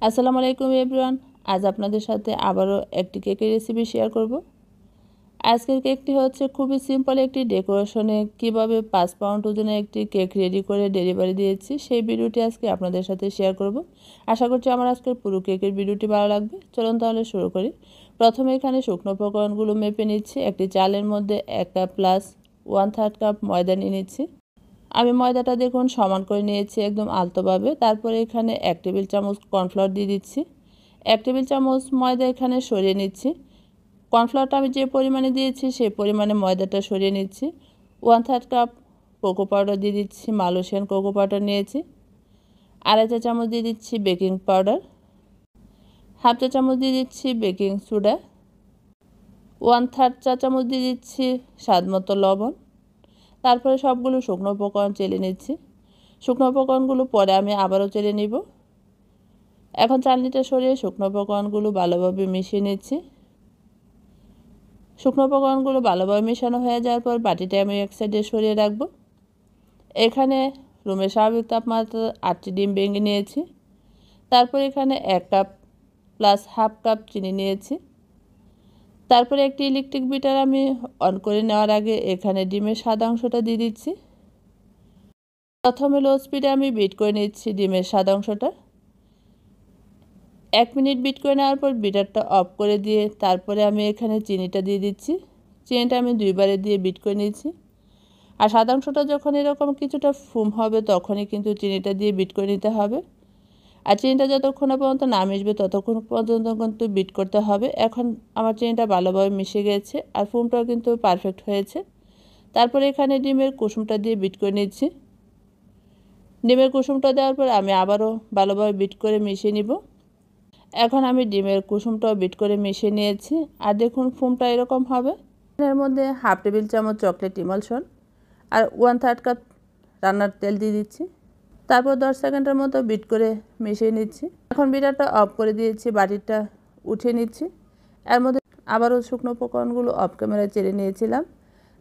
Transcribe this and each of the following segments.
আসসালামু আলাইকুম এভরিওয়ান। আজ আপনাদের সাথে আবারও একটি কেকের রেসিপি শেয়ার করব। আজকের কেকটি হচ্ছে খুবই সিম্পল একটি ডেকোরেশনে কিভাবে 5 পাউন্ড ওজনের একটি কেক রেডি করে ডেলিভারি দিয়েছি সেই ভিডিওটি আজকে আপনাদের সাথে শেয়ার করব। আশা করছি আমার আজকের পুরো কেকের ভিডিওটি ভালো লাগবে। চলুন তাহলে শুরু করি। প্রথমে এখানে শুকনো উপকরণগুলো মেপে নিচ্ছি। একটি চালের মধ্যে 1 কাপ প্লাস 1/3 কাপ ময়দা নিয়ে নিচ্ছি। আমি ময়দাটা দেখুন সমান করে নিয়েছি একদম আলতোভাবে। তারপরে এখানে 1 টেবিল চামচ কর্নফ্লাওয়ার দিয়ে দিচ্ছি। 1 টেবিল চামচ ময়দা এখানে সরিয়ে নিচ্ছি। কর্নফ্লাওয়ারটা আমি যে পরিমাণে দিয়েছি সেই পরিমাণে ময়দাটা সরিয়ে নিচ্ছি। 1/3 কাপ কোকো পাউডার দিয়ে দিচ্ছি। মালয়েশিয়ান কোকো পাউডার নিয়েছি। 2.5 চা চামচ দিয়ে দিচ্ছি বেকিং পাউডার। 1/2 চা চামচ দিয়ে দিচ্ছি বেকিং সোডা। 1/3 চা চামচ দিয়ে দিচ্ছি স্বাদমতো লবণ। তারপরে সবগুলো শুকনো উপকরণ চেলে নিচ্ছি। শুকনো উপকরণগুলো পরে আমি আবারও চেলে নিব। এখন চালনিটা সরিয়ে শুকনো উপকরণগুলো ভালোভাবে মিশিয়ে নিচ্ছি। শুকনো উপকরণগুলো ভালোভাবে মেশানো হয়ে যাওয়ার পর বাটিটা আমি এক সাইডে সরিয়ে রাখব। এখানে রুমের স্বাভাবিক তাপমাত্রা 8টি ডিম ভেঙে নিয়েছি। তারপর এখানে 1 কাপ প্লাস 1/2 কাপ চিনি নিয়েছি। তারপরে একটি ইলেকট্রিক বিটার আমি অন করে নেওয়ার আগে এখানে ডিমের সাদা অংশটা দিয়ে দিচ্ছি। প্রথমে লো স্পিডে আমি বিট করে নিচ্ছি ডিমের সাদা অংশটা। 1 মিনিট বিট করে নেওয়ার পর বিটারটা অফ করে দিয়ে তারপরে আমি এখানে চিনিটা দিয়ে দিচ্ছি। চিনিটা আমি 2 বারে দিয়ে বিট করে নিচ্ছি। আর সাদা অংশটা যখন এরকম কিছুটা ফুম হবে তখনই কিন্তু চিনিটা দিয়ে বিট করে নিতে হবে। আর চিনিটা যতক্ষণ পর্যন্ত না মিশবে ততক্ষণ পর্যন্ত কিন্তু বিট করতে হবে। এখন আমার চিনিটা ভালোভাবে মিশে গেছে আর ফুমটাও কিন্তু পারফেক্ট হয়েছে। তারপরে এখানে ডিমের কুসুমটা দিয়ে বিট করে নিচ্ছি। ডিমের কুসুমটা দেওয়ার পর আমি আবারও ভালোভাবে বিট করে মিশিয়ে নিব। এখন আমি ডিমের কুসুমটাও বিট করে মিশিয়ে নিয়েছি। আর দেখুন ফুমটা এরকম হবে। এর মধ্যে 1/2 টেবিল চামচ চকলেট ইমালশন আর 1/3 কাপ রান্নার তেল দিয়ে দিচ্ছি। তারপর 10 সেকেন্ডের মতো বিট করে মিশিয়ে নিচ্ছি। এখন বিটারটা অফ করে দিয়েছি, বাটিটা উঠিয়ে নিচ্ছি। এর মধ্যে আবারও শুকনো উপকরণগুলো অফ ক্যামেরায় চেড়ে নিয়েছিলাম।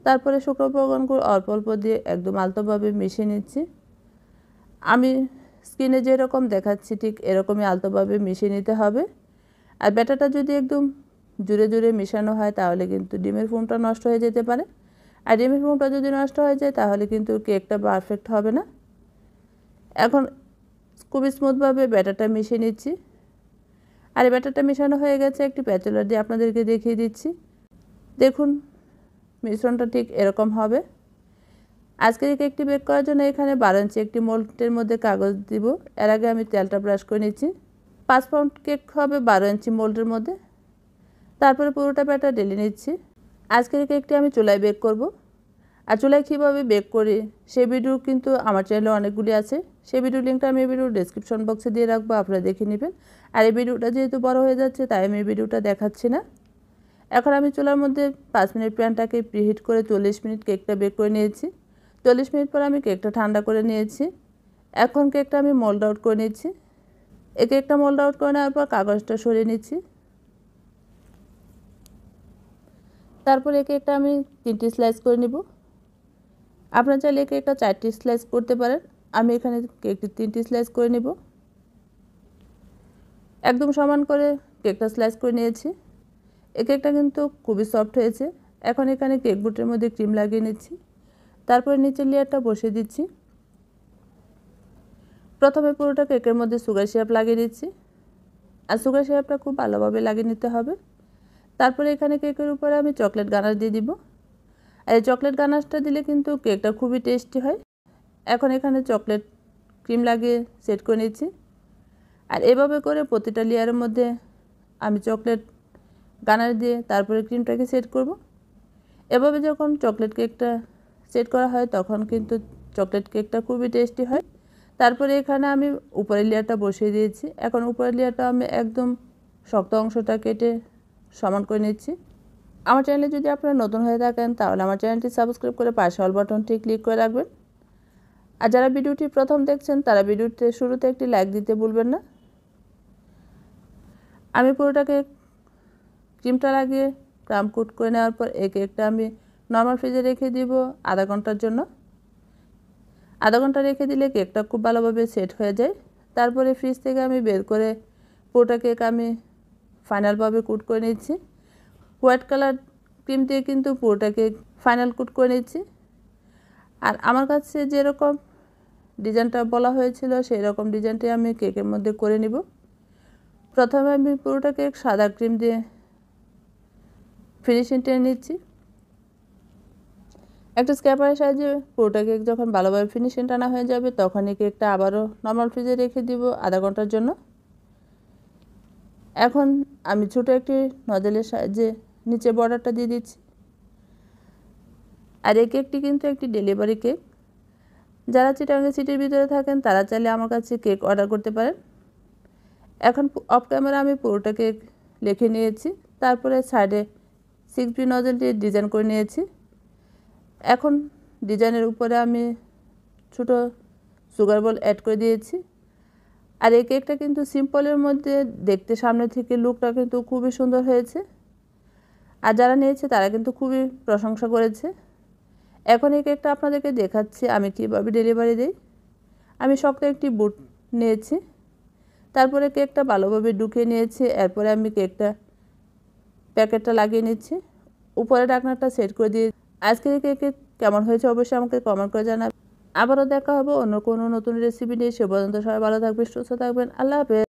তারপরে শুকনো উপকরণগুলো অল্প অল্প দিয়ে একদম আলতোভাবে মিশিয়ে নিচ্ছি। আমি স্ক্রিনে যেরকম দেখাচ্ছি ঠিক এরকমই আলতোভাবে মিশিয়ে নিতে হবে। আর ব্যাটারটা যদি একদম জুড়ে জুড়ে মেশানো হয় তাহলে কিন্তু ডিমের ফুমটা নষ্ট হয়ে যেতে পারে। আর ডিমের ফুমটা যদি নষ্ট হয়ে যায় তাহলে কিন্তু কেকটা পারফেক্ট হবে না। এখন খুব স্মুথভাবে ব্যাটারটা মিশিয়ে নিচ্ছি। আর ব্যাটারটা মেশানো হয়ে গেছে, একটি প্যাচুলার দিয়ে আপনাদেরকে দেখিয়ে দিচ্ছি। দেখুন মিশ্রণটা ঠিক এরকম হবে। আজকের এই কেকটি বেক করার জন্য এখানে 12 ইঞ্চি একটি মোল্ডের মধ্যে কাগজ দিব। এর আগে আমি তেলটা ব্রাশ করে নিচ্ছি। 5 পাউন্ড কেক হবে 12 ইঞ্চি মোল্ডের মধ্যে। তারপরে পুরোটা ব্যাটার ঢেলে নিচ্ছি। আজকের এই কেকটি আমি চুলায় বেক করব। আর চুলায় কীভাবে বেক করি সেই ভিডিও কিন্তু আমার চ্যানেলে অনেকগুলি আছে। সেই ভিডিওর লিঙ্কটা আমি এই ভিডিওর ডেসক্রিপশন বক্সে দিয়ে রাখবো, আপনারা দেখে নেবেন। আর এই ভিডিওটা যেহেতু বড় হয়ে যাচ্ছে তাই আমি এই ভিডিওটা দেখাচ্ছি না। এখন আমি চুলার মধ্যে 5 মিনিট প্যানটাকে প্রিহিট করে 40 মিনিট কেকটা বেক করে নিয়েছি। 40 মিনিট পর আমি কেকটা ঠান্ডা করে নিয়েছি। এখন কেকটা আমি মোল্ড আউট করে নিচ্ছি। এই কেকটা মোল্ড আউট করে নেওয়ার পর কাগজটা সরিয়ে নিচ্ছি। তারপর এই কেকটা আমি 3টি স্লাইস করে নিব। আপনারা চাইলে এই কেকটা 4টি স্লাইস করতে পারেন। আমি এখানে কেকটি 3টি স্লাইস করে নিব। একদম সমান করে কেকটা স্লাইস করে নিয়েছি। এই কেকটা কিন্তু খুবই সফট হয়েছে। এখন এখানে কেক বোর্ডের মধ্যে ক্রিম লাগিয়ে নিচ্ছি। তারপরে নিচের লেয়ারটা বসিয়ে দিচ্ছি। প্রথমে পুরোটা কেকের মধ্যে সুগার সিরাপ লাগিয়ে দিচ্ছি। আর সুগার সিরাপটা খুব ভালোভাবে লাগিয়ে নিতে হবে। তারপরে এখানে কেকের উপরে আমি চকলেট গানাশ দিয়ে দিব। আর এই চকলেট গানাশটা দিলে কিন্তু কেকটা খুবই টেস্টি হয়। এখন এখানে চকলেট ক্রিম লাগিয়ে সেট করে নিচ্ছি। আর এভাবে করে প্রতিটা লেয়ারের মধ্যে আমি চকলেট গানাশ দিয়ে তারপরে ক্রিমটাকে সেট করব। এভাবে যখন চকলেট কেকটা সেট করা হয় তখন কিন্তু চকলেট কেকটা খুবই টেস্টি হয়। তারপরে এখানে আমি উপরের লেয়ারটা বসিয়ে দিয়েছি। এখন উপরের লেয়ারটা আমি একদম শক্ত অংশটা কেটে সমান করে নিচ্ছি। আমার চ্যানেলে যদি আপনারা নতুন হয়ে থাকেন তাহলে আমার চ্যানেলটি সাবস্ক্রাইব করে পাশে অল বাটনটি ক্লিক করে রাখবেন। আর যারা ভিডিওটি প্রথম দেখছেন তারা ভিডিওতে শুরুতে একটি লাইক দিতে ভুলবেন না। আমি পুরোটাকে ক্রিমটা লাগিয়ে ক্রাম কোট করে নেওয়ার পর এই কেকটা আমি নর্মাল ফ্রিজে রেখে দিব আধা ঘন্টার জন্য। আধা ঘন্টা রেখে দিলে কেকটা খুব ভালোভাবে সেট হয়ে যায়। তারপরে ফ্রিজ থেকে আমি বের করে পুরোটা কেক আমি ফাইনালভাবে কুট করে নিচ্ছি। হোয়াইট কালার ক্রিম দিয়ে কিন্তু পুরোটা কেক ফাইনাল কুট করে নিচ্ছি। আর আমার কাছে যেরকম ডিজাইনটা বলা হয়েছিল সেই রকম ডিজাইনটি আমি কেকের মধ্যে করে নিব। প্রথমে আমি পুরোটা কেক সাদা ক্রিম দিয়ে ফিনিশিং টেনে নিচ্ছি। একটা স্ক্র্যাপারের সাহায্যে পুরোটা কেক যখন ভালোভাবে ফিনিশিং টানা হয়ে যাবে তখনই কেকটা আবারও নর্মাল ফ্রিজে রেখে দিব আধা ঘন্টার জন্য। এখন আমি ছোটো একটি নজলের সাহায্যে নিচে বর্ডারটা দিয়ে দিচ্ছি। আর এই কেকটি কিন্তু একটি ডেলিভারি কেক। যারা চিটাগাং সিটির ভিতরে থাকেন তারা চাইলে আমার কাছে কেক অর্ডার করতে পারেন। এখন অফ ক্যামেরা আমি পুরোটা কেক লিখে নিয়েছি, তারপরে সাইডে 6B নজল দিয়ে ডিজাইন করে নিয়েছি। এখন ডিজাইনের উপরে আমি ছোটো সুগার বল অ্যাড করে দিয়েছি। আর এই কেকটা কিন্তু সিম্পলের মধ্যে দেখতে সামনে থেকে লুকটা কিন্তু খুবই সুন্দর হয়েছে। আর যারা নিয়েছে তারা কিন্তু খুবই প্রশংসা করেছে। এখন এই কেকটা আপনাদেরকে দেখাচ্ছি আমি কীভাবে ডেলিভারি দিই। আমি শক্ত একটি বুট নিয়েছি, তারপরে কেকটা ভালোভাবে ঢুকিয়ে নিয়েছি। এরপরে আমি কেকটা প্যাকেটটা লাগিয়ে নিচ্ছি, উপরে ঢাকনাটা সেট করে দিয়ে। আজকের কেকে কেমন হয়েছে অবশ্যই আমাকে কমেন্ট করে জানাবেন। আবারও দেখা হবে অন্য কোনো নতুন রেসিপি নিয়ে। সে পর্যন্ত সবাই ভালো থাকবেন, সুস্থ থাকবেন। আল্লাহ হাফেজ।